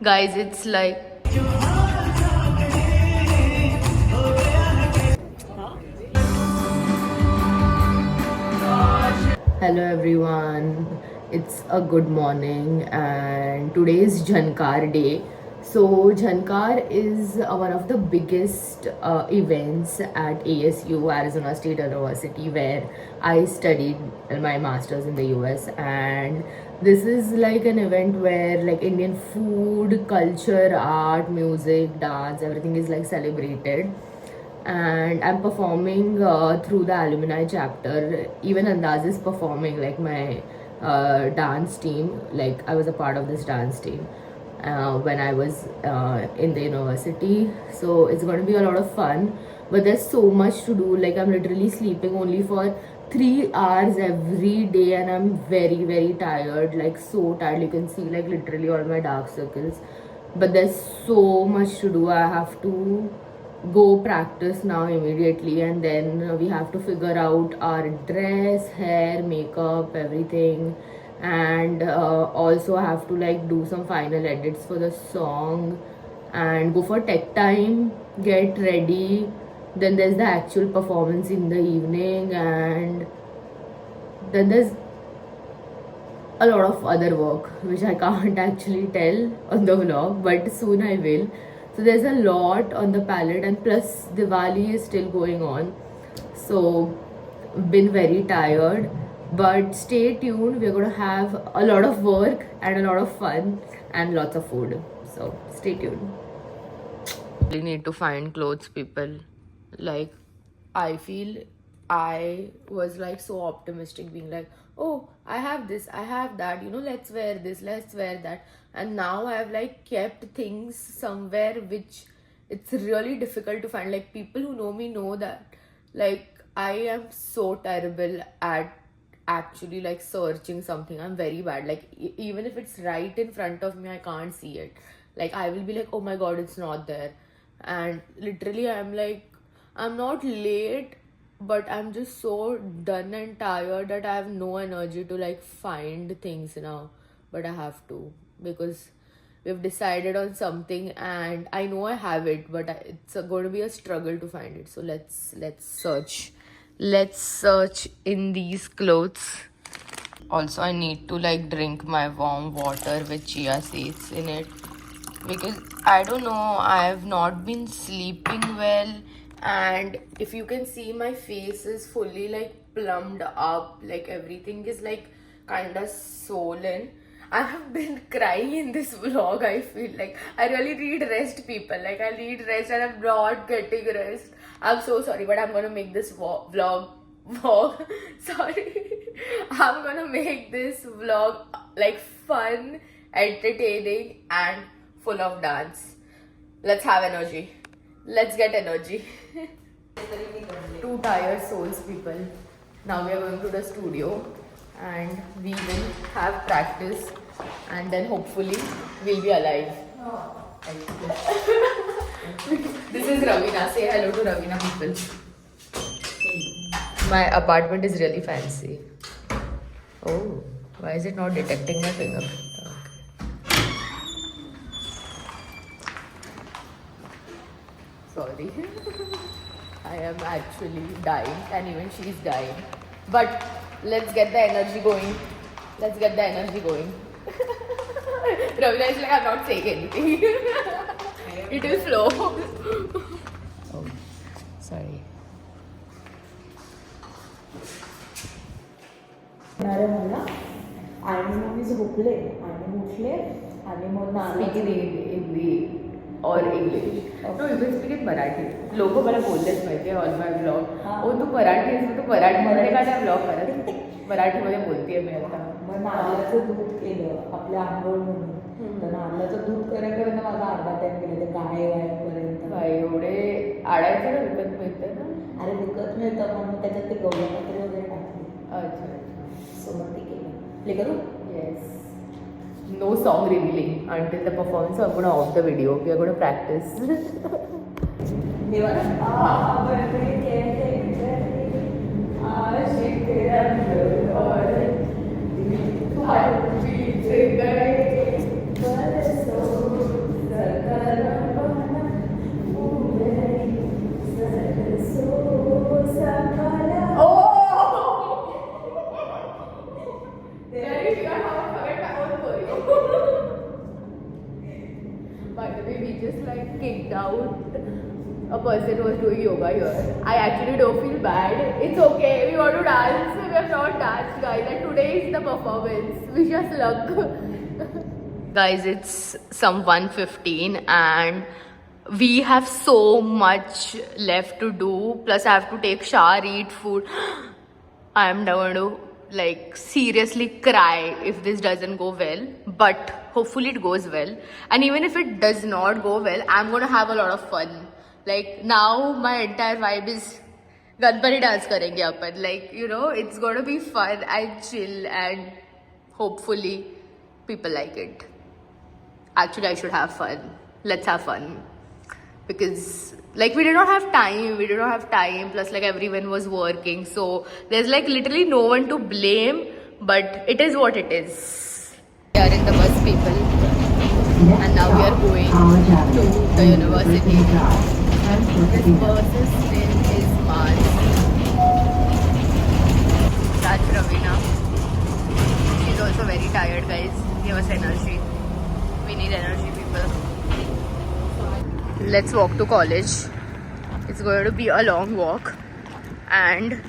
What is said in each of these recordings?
Guys, it's like hello everyone. It's a good morning and today is Jhankar Day. So Jhankar is one of the biggest events at ASU, Arizona State University, where I studied my masters in the US. And this is like an event where like Indian food, culture, art, music, dance, everything is like celebrated. And I'm performing through the alumni chapter. Even Andaz is performing, like my dance team. Like I was a part of this dance team when I was in the university. So it's going to be a lot of fun. But there's so much to do. Like I'm literally sleeping only for 3 hours every day, and I'm very very tired. Like so tired. You can see like literally all my dark circles. But there's so much to do. I have to go practice now immediately, and then we have to figure out our dress, hair, makeup, everything. And also have to like do some final edits for the song and go for tech time, get ready. Then there's the actual performance in the evening, and then there's a lot of other work which I can't actually tell on the vlog, but soon I will. So there's a lot on the palette, and plus Diwali is still going on. So been very tired, but stay tuned. We're gonna have a lot of work and a lot of fun and lots of food. So stay tuned. We need to find clothes, people. Like I feel I was like so optimistic, being like, oh, I have this, I have that, let's wear this, let's wear that. And now I've like kept things somewhere which it's really difficult to find. Like people who know me know that like I am so terrible at actually like searching something. I'm very bad. Like even if it's right in front of me, I can't see it. Like I will be like, oh my god, it's not there. And literally I'm like, I'm not late, but I'm just so done and tired that I have no energy to like find things now. But I have to, because we've decided on something and I know I have it, but it's going to be a struggle to find it. So let's search. Let's search in these clothes. Also, I need to like drink my warm water with chia seeds in it, because I don't know, I have not been sleeping well. And if you can see, my face is fully like plumped up, like everything is like kind of swollen. I have been crying in this vlog. I feel like I really need rest, people. Like I need rest and I'm not getting rest. I'm so sorry, but I'm gonna make this vlog sorry, I'm gonna make this vlog like fun, entertaining, and full of dance. Let's have energy. Let's get energy. Two tired souls, people. Now we are going to the studio and we will have practice, and then hopefully we'll be alive. This is Ravina. Say hello to Ravina, people. My apartment is really fancy. Oh, why is it not detecting my fingerprint? Sorry. I am actually dying, and even she's dying. But let's get the energy going. Let's get the energy going. Ravina is like, I'm not saying anything. It will flow. Oh, sorry. मला आणि मग मी झोपले आणि उठले आणि मग हिंदी और English. No, you can speak in Marathi. लोक मला बोललेच माहिती आहे ऑन माय ब्लॉग, ओ तू मराठी आहेस, तू मराठीमध्ये का नाही ब्लॉग करत, मराठीमध्ये बोलतेय मी आता. मग नारळाचं दूध केलं आपल्या आंघोळ म्हणून. तर नारळाचं दूध करायला माझा अर्धा टाइम गेला ते गाय वायापर्यंत. बाई एवढे आडायचं ना, विकत मिळतं ना. अरे विकत मिळतं, मग त्याच्यात ते गव्हापत्र वगैरे टाकले. अच्छा, सो मग ते केलं. प्ले करू? Yes. No song revealing until the performance. So I'm gonna off the video. We are gonna practice. actually don't feel bad. It's okay. We want to dance. We have not danced, guys. And today is the performance. Wish us luck. Guys, it's some 1:15 and we have so much left to do. Plus, I have to take shower, eat food. I am going to like seriously cry if this doesn't go well. But hopefully it goes well. And even if it does not go well, I'm going to have a lot of fun. Like now my entire vibe is Ganpati dance karenge apan. Like, you know, it's going to be fun and chill and hopefully people like it. Actually, I should have fun. Let's have fun. Because like we did not have time. Plus like everyone was working. So there's like literally no one to blame. But it is what it is. We are in the bus, people. And now we are going to the university. This bus name is Mars. That's Ravina. She's also very tired, guys. Give us energy. We need energy, people. Let's walk to college. It's going to be a long walk. And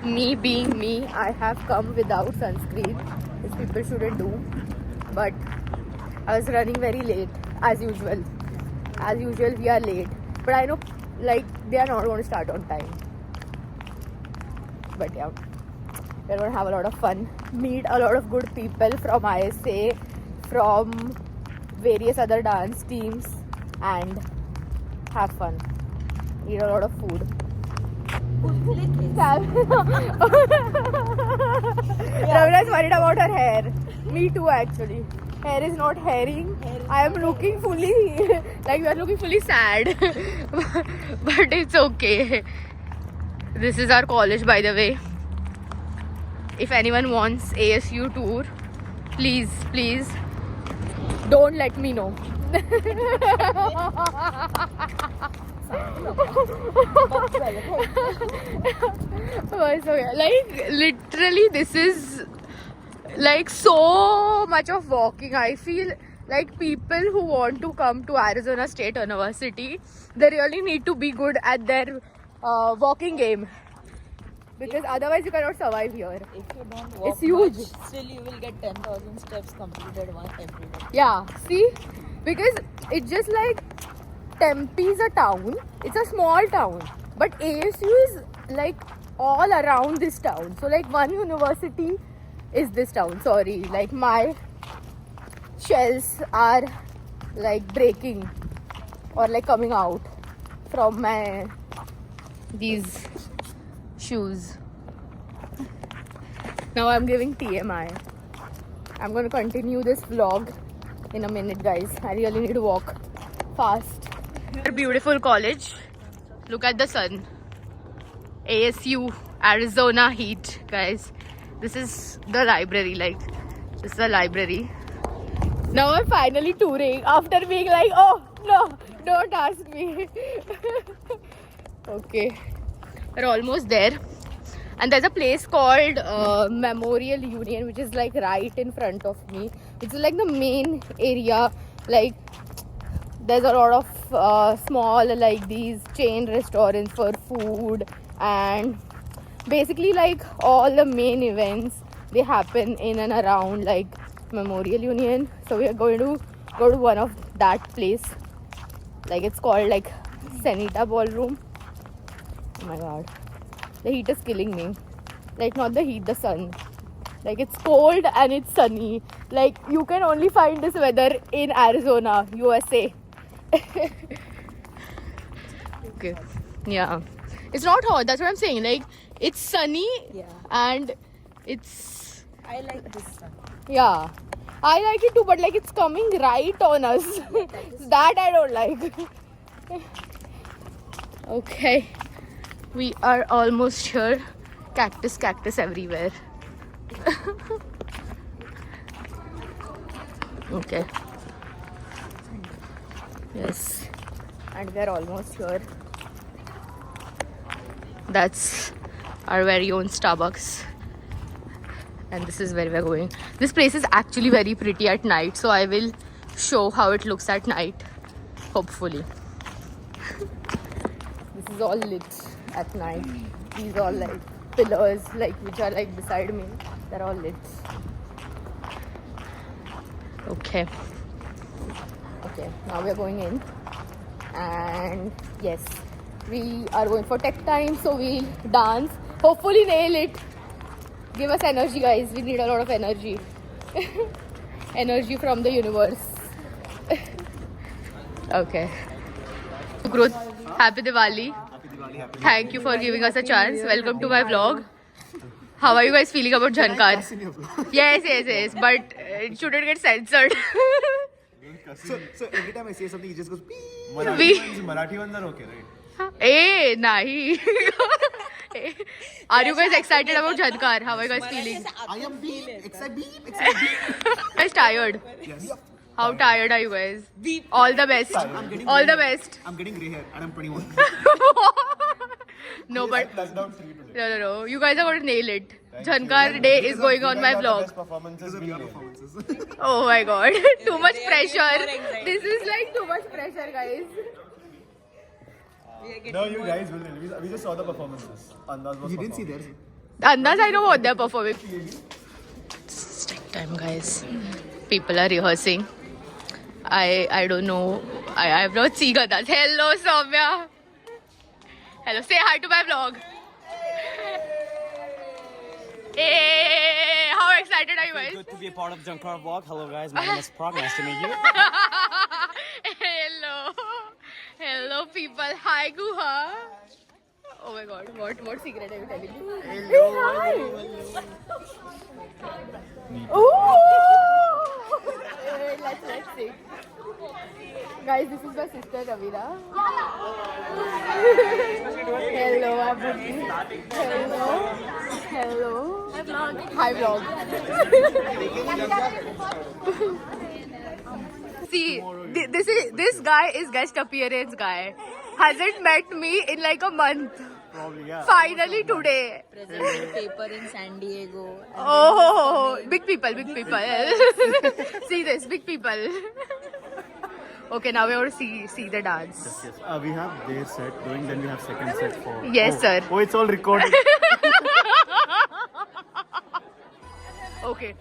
me being me, I have come without sunscreen, which people shouldn't do. But I was running very late, as usual. As usual, we are late. But I know, like, they are not going to start on time. But yeah, we're going to have a lot of fun. Meet a lot of good people from ISA, from various other dance teams, and have fun. Eat a lot of food. Ravina is worried about her hair. Me too, actually. Hair is not hairing. I am looking fully like we are looking fully sad. But it's okay. This is our college, by the way. If anyone wants ASU tour, please don't let me know. Like literally this is like so much of walking. I feel like people who want to come to Arizona State University, they really need to be good at their walking game, because otherwise you cannot survive here. If you don't walk It's huge. much, still you will get 10,000 steps completed every day. Yeah, see, because it's just like Tempe is a town. It's a small town, but ASU is like all around this town. So like one university is this town. Sorry, like my shells are like breaking or like coming out from my these shoes. Now I'm giving TMI. I'm gonna continue this vlog in a minute, guys. I really need to walk fast. Beautiful college. Look at the sun. ASU, Arizona heat, guys. This is the library, like, this is the library. Now I'm finally touring after being like, oh no, don't ask me. Okay, we're almost there. And there's a place called Memorial Union, which is like right in front of me. It's like the main area. Like there's a lot of small like these chain restaurants for food, and basically like all the main events, they happen in and around like Memorial Union. So we are going to go to one of that place. Like it's called like Senita Ballroom. Oh my god, the heat is killing me. Like not the heat, the sun. Like it's cold and it's sunny. Like you can only find this weather in Arizona, USA. Okay, yeah, it's not hot, that's what I'm saying. Like it's sunny, Yeah. and it's, I like this sun. yeah, I like it too, but like it's coming right on us. That I don't like. Okay, we are almost here. Cactus everywhere. Okay, yes, and we're almost here. That's our very own Starbucks, and this is where we're going. This place is actually very pretty at night, so I will show how it looks at night, hopefully. This is all lit. at night. These all like pillars like which are like beside me. They're all lit. Okay. Okay, now we are going in. And yes, we are going for tech time, so we'll dance. Hopefully nail it. Give us energy, guys. We need a lot of energy. Energy from the universe. Okay. Sukrut, happy Diwali. Thank you for giving us a chance. Welcome to my vlog. How are you guys feeling about Jhankar? Yes. But it shouldn't get censored. So every time I say something, he just goes beep. Marathi ones are okay, right? Hey, nahi. Are you guys excited about Jhankar? How are you guys feeling? I am beep, excited. Guys tired? Yes. How tired are you guys? All the best. All the best. I'm getting grey hair and I'm 21. No, but That's down 3 today. no. You guys are going to nail it. Jhankar day is going on my vlog. Best performances being made. Oh my god. Too much pressure. This is like too much pressure, guys. No, you guys will. We just saw the performances. Andaz was You didn't see performing. theirs. Andaz, I know what they're performing. It's tech time, guys. People are rehearsing. I don't know. I have not seen Andaz. Hello, Soumya. Hello. Say hi to my vlog. Hey, how excited are you guys? Good to be a part of Jhankar vlog. Hello guys, my name is Prag. Nice to meet you. Hello people. Hi Guha. Oh my god, what secret are you telling me? Hello. Hi. Ooh. Wait, let's see. Guys, this is my sister Ravina. Hello, Abhi. Hello. Hi vlog. See, this guy is guest appearance guy. Hasn't met me in like a month. Probably, yeah. Finally today. Presenting paper in San Diego. Oh, big people. See this, big people. Okay, now we want to see the dance. Yes. We have their set going, then we have second set for. Yes, sir. Oh, it's all recorded. Okay.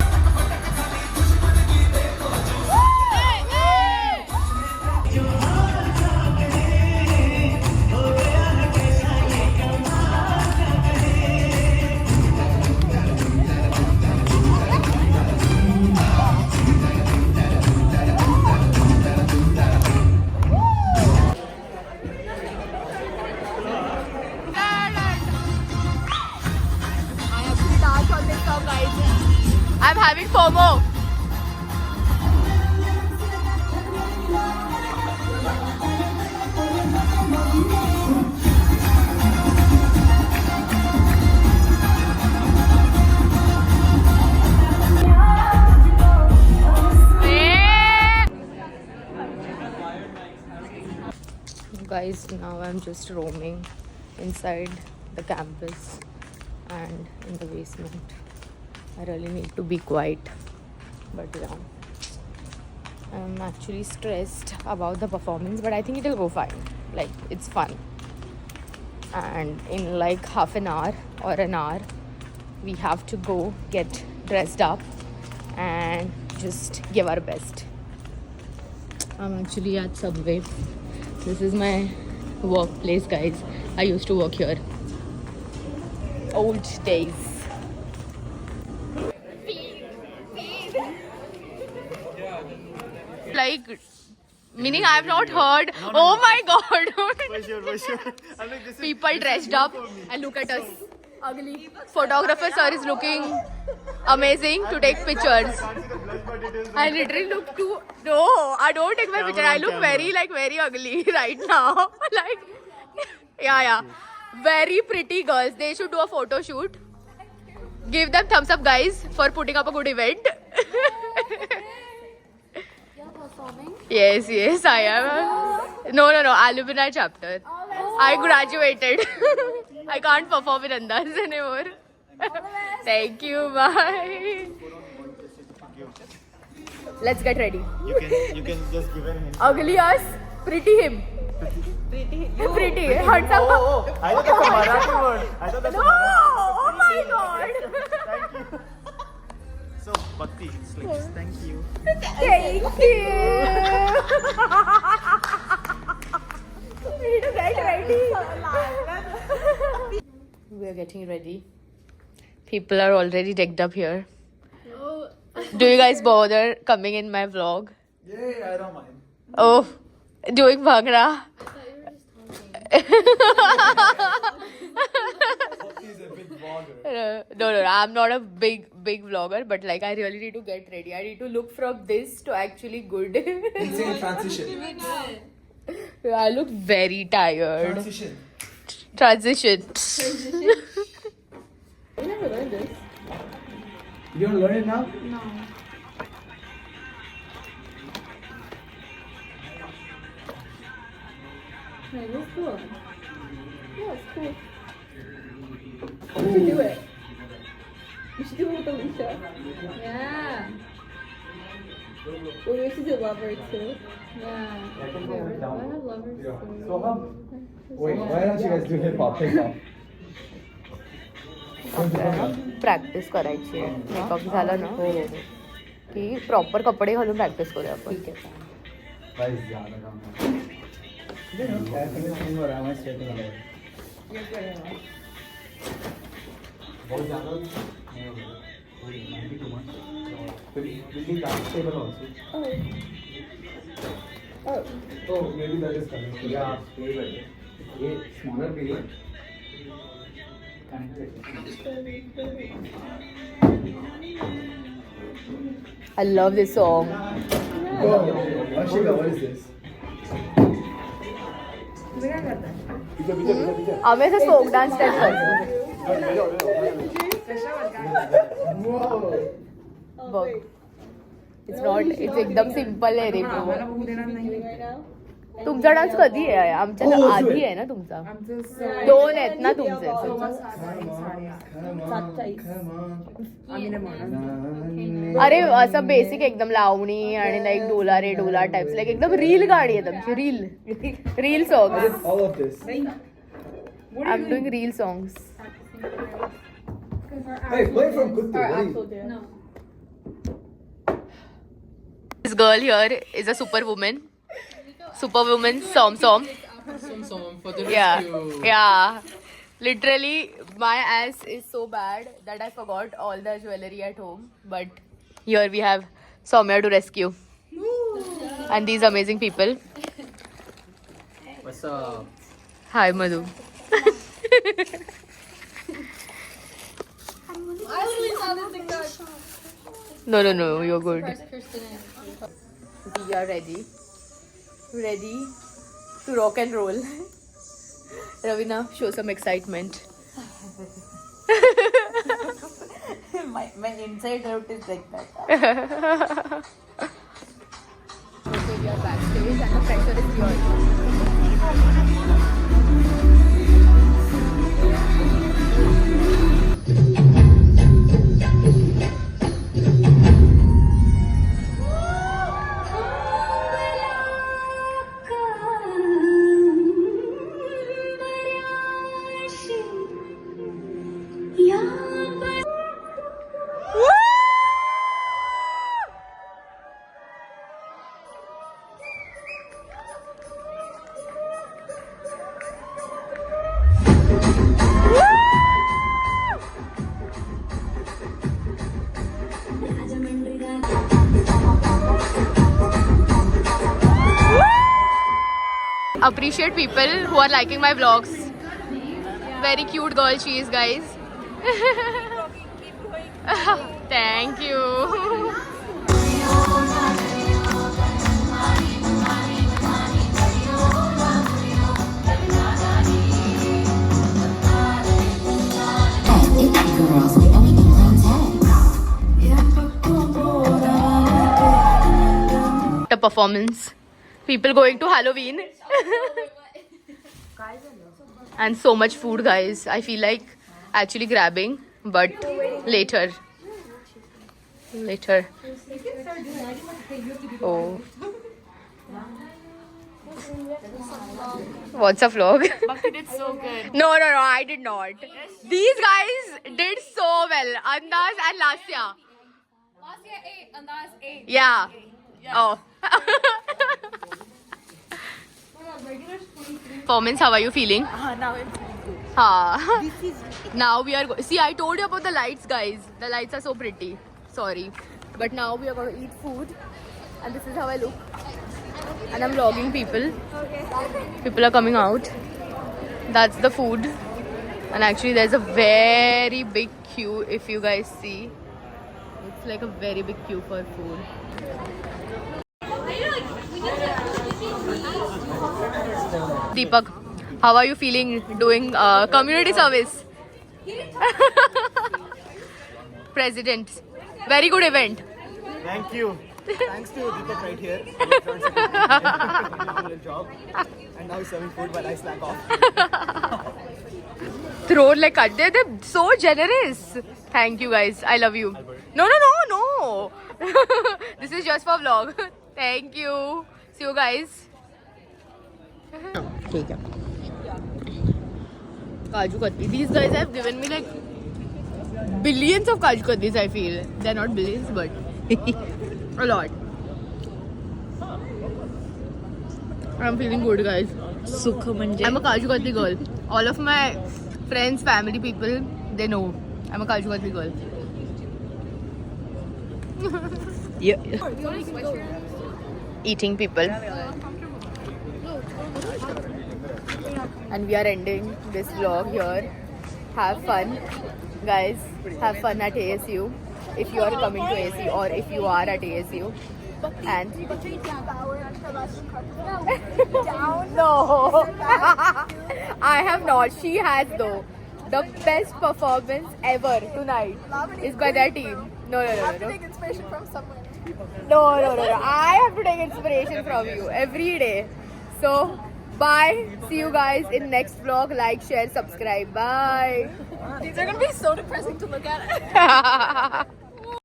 I'm having FOMO. Guys, now I'm just roaming inside the campus and in the basement. I really need to be quiet, but yeah, I'm actually stressed about the performance, but I think it'll go fine. Like, it's fun, and in like half an hour or an hour we have to go get dressed up and just give our best. I'm actually at Subway. This is my workplace, guys. I used to work here. Old days. Like, meaning I have not heard. Oh my god. For sure. I'm like, this is People dressed up and look at us. Ugly. Photographer sir is looking amazing to take pictures. I literally look too. No, I don't take my picture. I look very ugly right now. Like, yeah. Very pretty girls. They should do a photo shoot. Give them thumbs up, guys, for putting up a good event. Yes, I am. No, alumni chapter. I graduated. I can't perform in Andaz anymore. Thank you, bye. Let's get ready. You can just give her a hint. Ugly us, pretty him. Pretty. Handsome. Oh, I thought that's a Marathi word. I thought that's a Oh my god. Thank you. So, Bhakti, it's like, just thank you. Thank you. We need to get ready. We are getting ready. People are already decked up here. Do you guys bother coming in my vlog? Yeah, I don't mind. Oh, doing bhangra. He's a big vlogger. No, I'm not a big vlogger, but like I really need to get ready. I need to look from this to actually good. Insane transition. I look very tired. Transition. Transition. I never learned this. You want to learn it now? Hey, that's cool. Yeah, it's cool. You should do it. You should do it with Alicia. Yeah. Well, we should do Lover too. Yeah. I have Lovers too. Wait, why don't you guys do hip hop? Hip hop. Practice करायची आहे. Makeup झाला ना की proper कपडे घालून practice करूया आपण. Oh, maybe that is coming. Yeah, smaller period. I love this song. Ashika, what is this? आम्ही असं फोक डान्स टाईप करतो. बघ इट्स एकदम सिम्पल आहे रे. तुमचा डान्स कधी आहे? आमच्या आधी आहे ना तुमचा. 2 आहेत ना तुमचे. अरे असं बेसिक एकदम लावणी आणि लाईक डोला रे डोला टाइप्स लाईक एकदम रील गाणी आहे तुमची. Reel songs. All of this. I am doing reel songs. Hey, play from Kuttu. No. This girl here is a superwoman. Superwoman Som for the rescue. Yeah. Literally, my ass is so bad that I forgot all the jewelry at home. But here we have Soumya to rescue. And these amazing people. What's up? Hi, Madhu. No, you're good. We are ready. Ready to rock and roll. Ravina, show some excitement. My inside out is like that. Okay, we are backstage and the pressure is beyond. Appreciate people who are liking my vlogs. Very cute girl she is, guys. Thank you. The performance. People going to Halloween. And so much food, guys. I feel like actually grabbing, but later. Oh. What's a vlog? Bhakti did so good. No, I did not. These guys did so well. Andaz and Lasya. Last year 8, and that's 8. Yeah. Oh. Performance, how are you feeling? Now it's Ha. Now we are see, I told you about the lights, guys. The lights are so pretty. Sorry. But now we are going to eat food. And this is how I look. And I'm vlogging people. People are coming out. That's the food. And actually there's a very big queue if you guys see. It's like a very big queue for food. Deepak, how are you feeling doing community service? President. Very good event. Thank you. Thanks to Deepak right here. Job. And now he's serving food while I slack off. Throw like cut. They're so generous. Thank you guys. I love you. No. This is just for vlog. Thank you. See you guys. Kaju Katli. These guys have given me like billions of Kaju Katlis, I feel. They're not billions, but a lot. I'm feeling good, guys. I'm a Kaju Katli girl. All of my friends, family, people, they know I'm a Kaju Katli girl. Yeah. Eating people. And we are ending this vlog here. Have fun, guys. Have fun at ASU if you are coming to ASU or if you are at ASU. And no, I have not. She has though. The best performance ever tonight is by their team. No. take inspiration from somewhere. No. I have to take inspiration from you every day. So, bye. See you guys in next vlog. Like, share, subscribe. Bye. These are gonna be so depressing to look at.